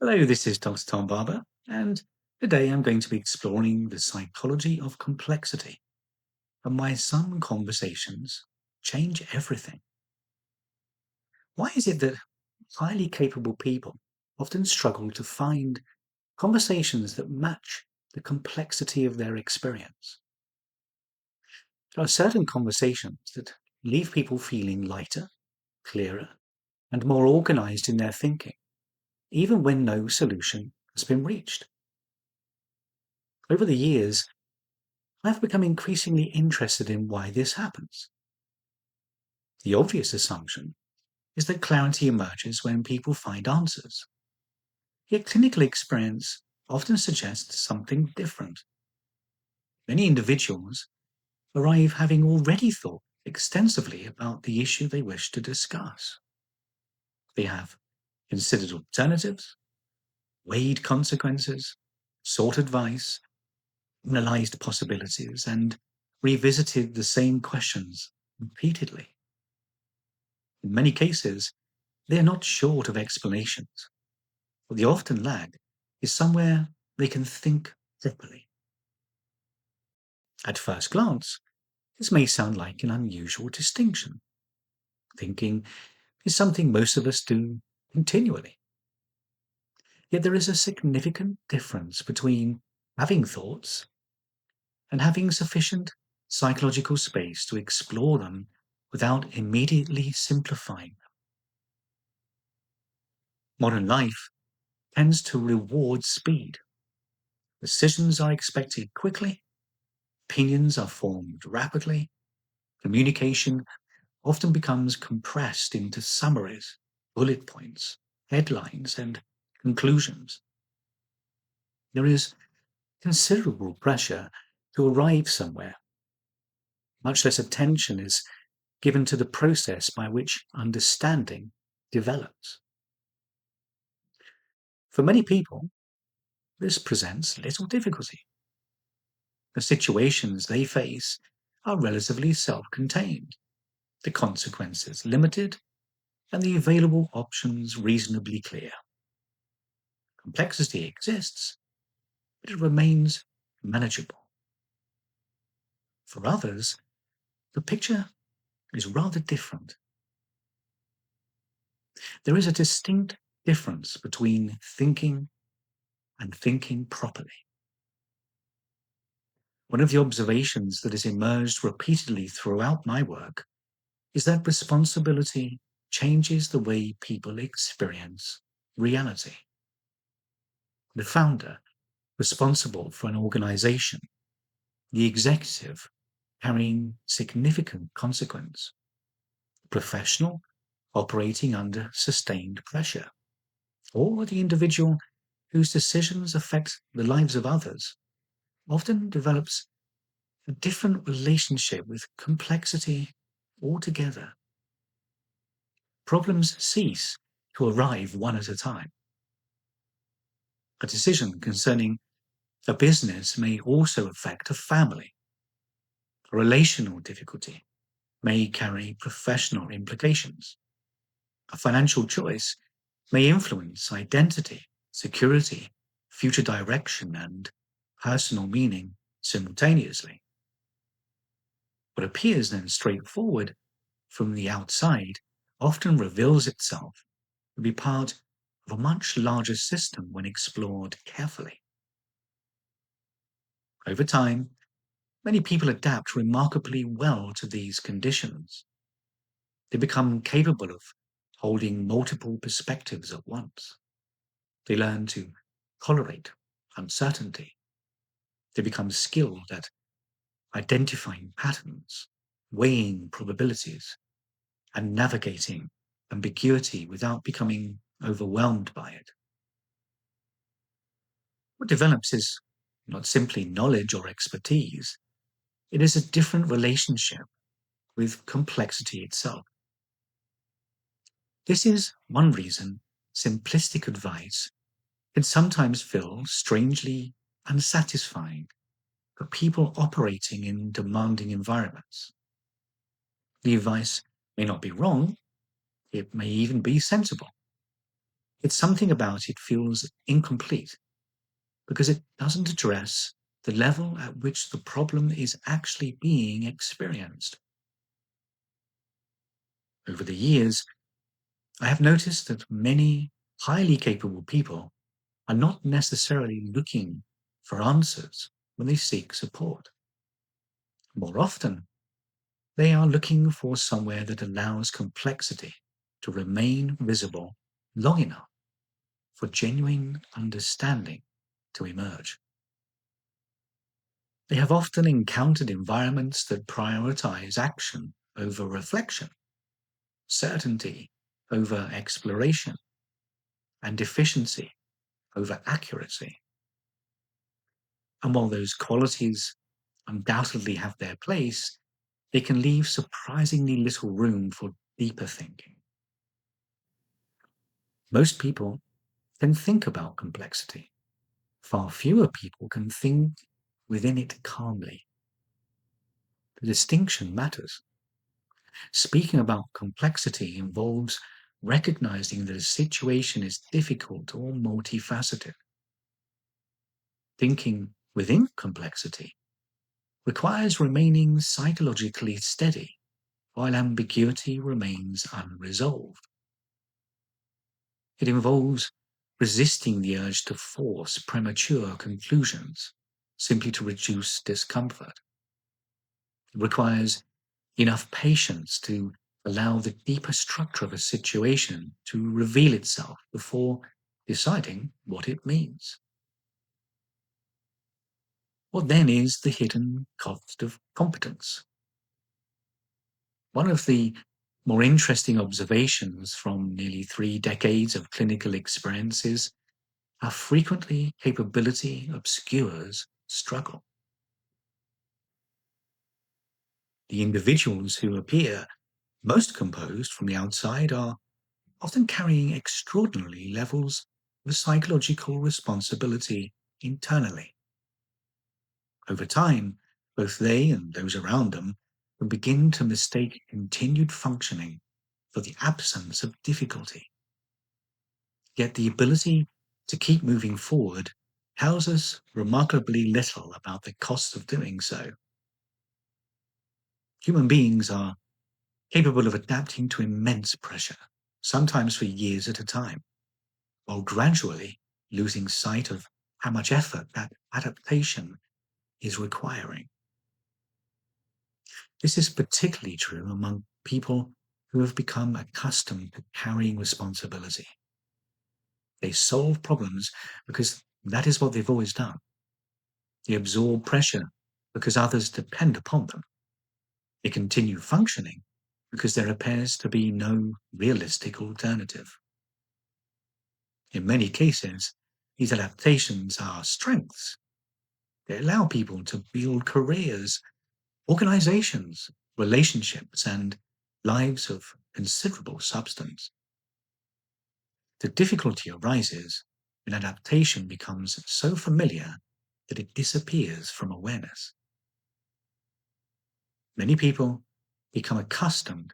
Hello, this is Dr. Tom Barber, and today I'm going to be exploring the psychology of complexity and why some conversations change everything. Why is it that highly capable people often struggle to find conversations that match the complexity of their experience? There are certain conversations that leave people feeling lighter, clearer, and more organized in their thinking, even when no solution has been reached. Over the years, I've become increasingly interested in why this happens. The obvious assumption is that clarity emerges when people find answers. Yet clinical experience often suggests something different. Many individuals arrive having already thought extensively about the issue they wish to discuss. They have considered alternatives, weighed consequences, sought advice, analyzed possibilities, and revisited the same questions repeatedly. In many cases, they are not short of explanations. What they often lack is somewhere they can think properly. At first glance, this may sound like an unusual distinction. Thinking is something most of us do continually. Yet there is a significant difference between having thoughts and having sufficient psychological space to explore them without immediately simplifying them. Modern life tends to reward speed. Decisions are expected quickly, opinions are formed rapidly, communication often becomes compressed into summaries, bullet points, headlines, and conclusions. There is considerable pressure to arrive somewhere. Much less attention is given to the process by which understanding develops. For many people, this presents little difficulty. The situations they face are relatively self-contained, the consequences limited, and the available options reasonably clear. Complexity exists, but it remains manageable. For others, the picture is rather different. There is a distinct difference between thinking and thinking properly. One of the observations that has emerged repeatedly throughout my work is that responsibility changes the way people experience reality. The founder, responsible for an organization, the executive, carrying significant consequence, the professional, operating under sustained pressure, or the individual whose decisions affect the lives of others, often develops a different relationship with complexity altogether. Problems cease to arrive one at a time. A decision concerning a business may also affect a family. A relational difficulty may carry professional implications. A financial choice may influence identity, security, future direction, and personal meaning simultaneously. What appears then straightforward from the outside often reveals itself to be part of a much larger system when explored carefully. Over time, many people adapt remarkably well to these conditions. They become capable of holding multiple perspectives at once. They learn to tolerate uncertainty. They become skilled at identifying patterns, weighing probabilities, and navigating ambiguity without becoming overwhelmed by it. What develops is not simply knowledge or expertise, it is a different relationship with complexity itself. This is one reason simplistic advice can sometimes feel strangely unsatisfying for people operating in demanding environments. The advice may not be wrong, it may even be sensible, It's something about it feels incomplete because it doesn't address the level at which the problem is actually being experienced. Over the years, I have noticed that many highly capable people are not necessarily looking for answers when they seek support. More often, they are looking for somewhere that allows complexity to remain visible long enough for genuine understanding to emerge. They have often encountered environments that prioritize action over reflection, certainty over exploration, and efficiency over accuracy. And while those qualities undoubtedly have their place, they can leave surprisingly little room for deeper thinking. Most people can think about complexity. Far fewer people can think within it calmly. The distinction matters. Speaking about complexity involves recognizing that a situation is difficult or multifaceted. Thinking within complexity requires remaining psychologically steady while ambiguity remains unresolved. It involves resisting the urge to force premature conclusions simply to reduce discomfort. It requires enough patience to allow the deeper structure of a situation to reveal itself before deciding what it means. What then is the hidden cost of competence? One of the more interesting observations from nearly 3 decades of clinical experience is how frequently capability obscures struggle. The individuals who appear most composed from the outside are often carrying extraordinary levels of psychological responsibility internally. Over time, both they and those around them will begin to mistake continued functioning for the absence of difficulty. Yet the ability to keep moving forward tells us remarkably little about the cost of doing so. Human beings are capable of adapting to immense pressure, sometimes for years at a time, while gradually losing sight of how much effort that adaptation is requiring. This is particularly true among people who have become accustomed to carrying responsibility. They solve problems because that is what they've always done. They absorb pressure because others depend upon them. They continue functioning because there appears to be no realistic alternative. In many cases, these adaptations are strengths. They allow people to build careers, organizations, relationships, and lives of considerable substance. The difficulty arises when adaptation becomes so familiar that it disappears from awareness. Many people become accustomed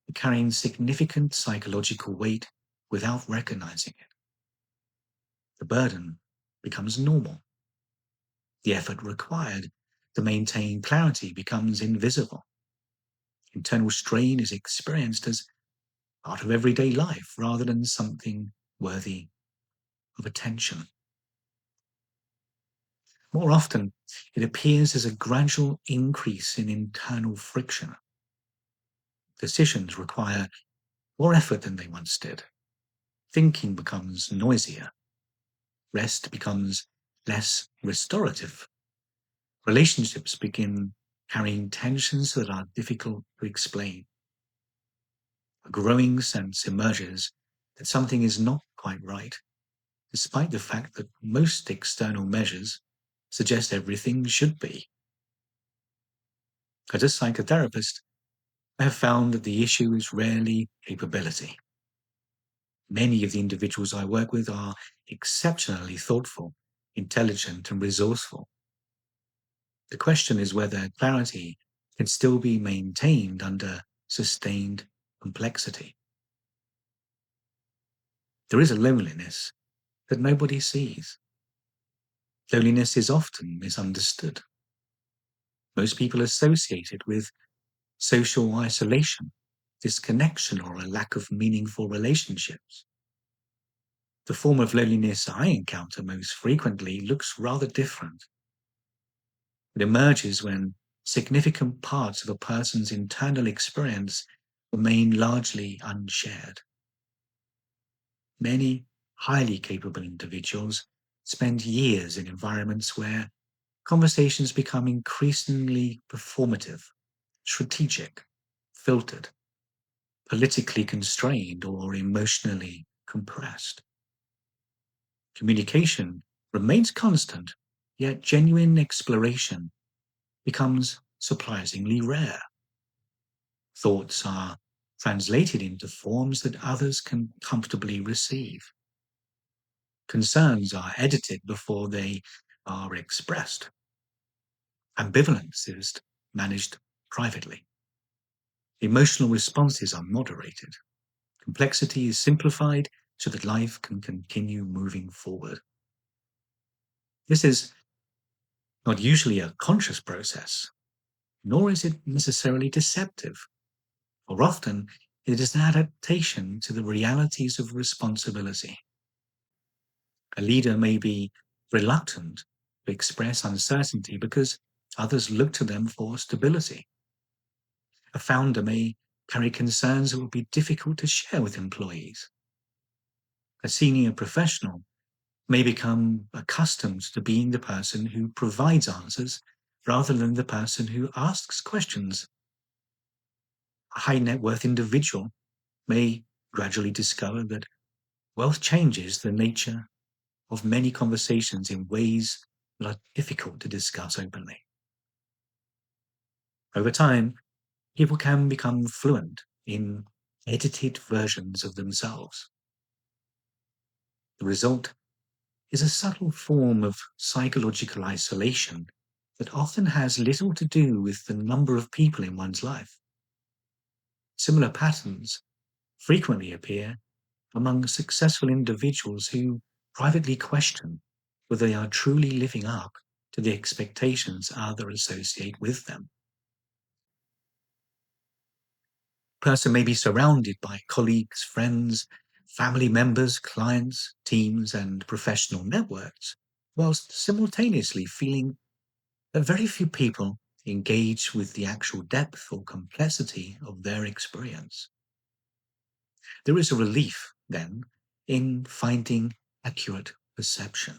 to carrying significant psychological weight without recognizing it. The burden becomes normal. The effort required to maintain clarity becomes invisible. Internal strain is experienced as part of everyday life rather than something worthy of attention. More often, it appears as a gradual increase in internal friction. Decisions require more effort than they once did. Thinking becomes noisier. Rest becomes less restorative. Relationships begin carrying tensions that are difficult to explain. A growing sense emerges that something is not quite right, despite the fact that most external measures suggest everything should be. As a psychotherapist, I have found that the issue is rarely capability. Many of the individuals I work with are exceptionally thoughtful, intelligent, and resourceful. The question is whether clarity can still be maintained under sustained complexity. There is a loneliness that nobody sees. Loneliness is often misunderstood. Most people associate it with social isolation, disconnection, or a lack of meaningful relationships. The form of loneliness I encounter most frequently looks rather different. It emerges when significant parts of a person's internal experience remain largely unshared. Many highly capable individuals spend years in environments where conversations become increasingly performative, strategic, filtered, politically constrained, or emotionally compressed. Communication remains constant, yet genuine exploration becomes surprisingly rare. Thoughts are translated into forms that others can comfortably receive. Concerns are edited before they are expressed. Ambivalence is managed privately. Emotional responses are moderated. Complexity is simplified so that life can continue moving forward. This is not usually a conscious process, nor is it necessarily deceptive, or often it is an adaptation to the realities of responsibility. A leader may be reluctant to express uncertainty because others look to them for stability. A founder may carry concerns that will be difficult to share with employees. A senior professional may become accustomed to being the person who provides answers rather than the person who asks questions. A high net worth individual may gradually discover that wealth changes the nature of many conversations in ways that are difficult to discuss openly. Over time, people can become fluent in edited versions of themselves. The result is a subtle form of psychological isolation that often has little to do with the number of people in one's life. Similar patterns frequently appear among successful individuals who privately question whether they are truly living up to the expectations others associate with them. A person may be surrounded by colleagues, friends, family members, clients, teams, and professional networks, whilst simultaneously feeling that very few people engage with the actual depth or complexity of their experience. There is a relief, then, in finding accurate perception.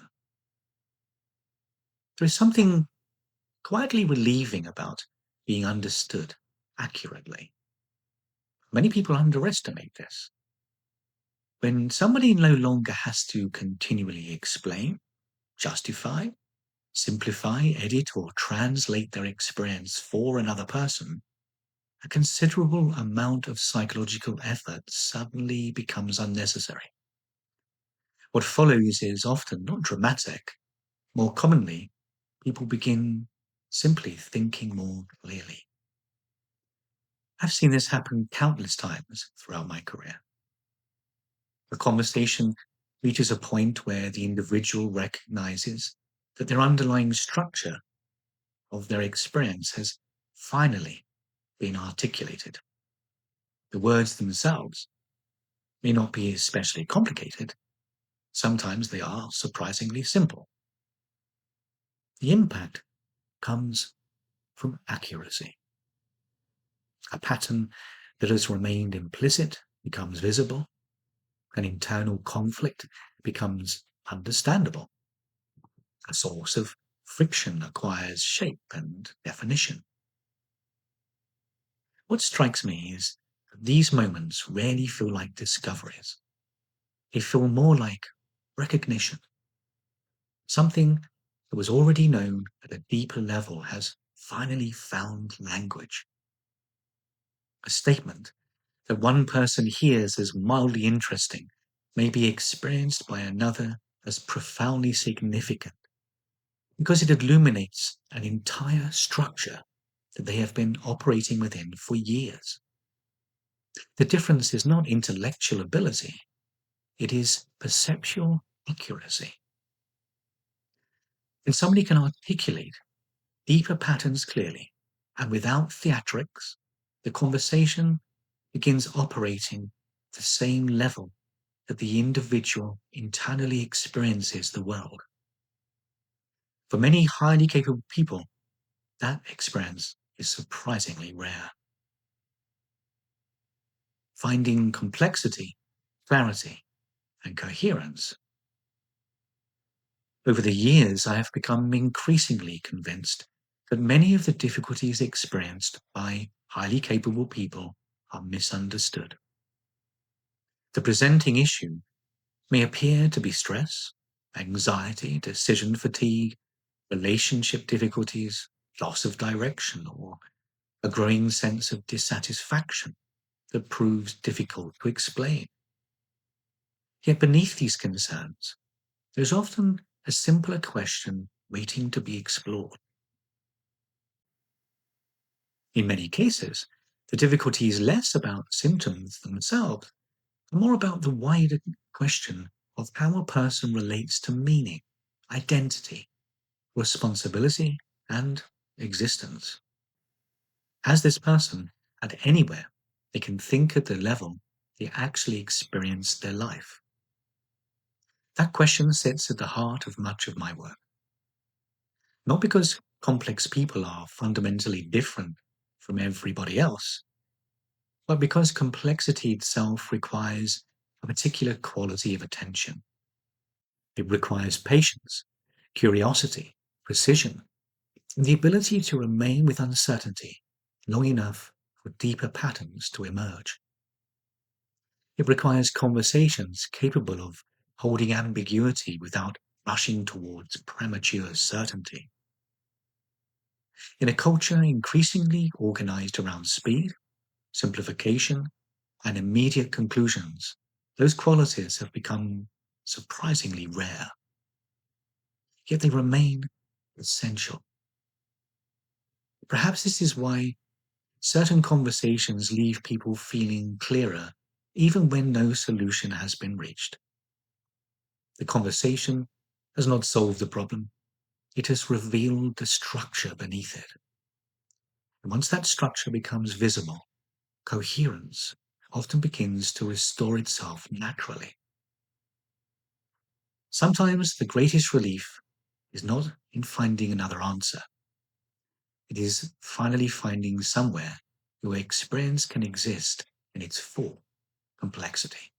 There is something quietly relieving about being understood accurately. Many people underestimate this. When somebody no longer has to continually explain, justify, simplify, edit, or translate their experience for another person, a considerable amount of psychological effort suddenly becomes unnecessary. What follows is often not dramatic. More commonly, people begin simply thinking more clearly. I've seen this happen countless times throughout my career. The conversation reaches a point where the individual recognizes that their underlying structure of their experience has finally been articulated. The words themselves may not be especially complicated. Sometimes they are surprisingly simple. The impact comes from accuracy. A pattern that has remained implicit becomes visible. An internal conflict becomes understandable. A source of friction acquires shape and definition. What strikes me is that these moments rarely feel like discoveries. They feel more like recognition. Something that was already known at a deeper level has finally found language. A statement that one person hears as mildly interesting may be experienced by another as profoundly significant because it illuminates an entire structure that they have been operating within for years. The difference is not intellectual ability, It is perceptual accuracy. When somebody can articulate deeper patterns clearly and without theatrics, the conversation begins operating at the same level that the individual internally experiences the world. For many highly capable people, that experience is surprisingly rare. Finding complexity, clarity, and coherence. Over the years, I have become increasingly convinced that many of the difficulties experienced by highly capable people are misunderstood. The presenting issue may appear to be stress, anxiety, decision fatigue, relationship difficulties, loss of direction, or a growing sense of dissatisfaction that proves difficult to explain. Yet beneath these concerns, there is often a simpler question waiting to be explored. In many cases, the difficulty is less about symptoms themselves, and more about the wider question of how a person relates to meaning, identity, responsibility, and existence. Has this person, at anywhere they can think at the level they actually experience their life? That question sits at the heart of much of my work. Not because complex people are fundamentally different from everybody else, but because complexity itself requires a particular quality of attention. It requires patience, curiosity, precision, and the ability to remain with uncertainty long enough for deeper patterns to emerge. It requires conversations capable of holding ambiguity without rushing towards premature certainty. In a culture increasingly organized around speed, simplification, and immediate conclusions, those qualities have become surprisingly rare. Yet they remain essential. Perhaps this is why certain conversations leave people feeling clearer even when no solution has been reached. The conversation has not solved the problem, it has revealed the structure beneath it. And once that structure becomes visible, coherence often begins to restore itself naturally. Sometimes the greatest relief is not in finding another answer. It is finally finding somewhere where experience can exist in its full complexity.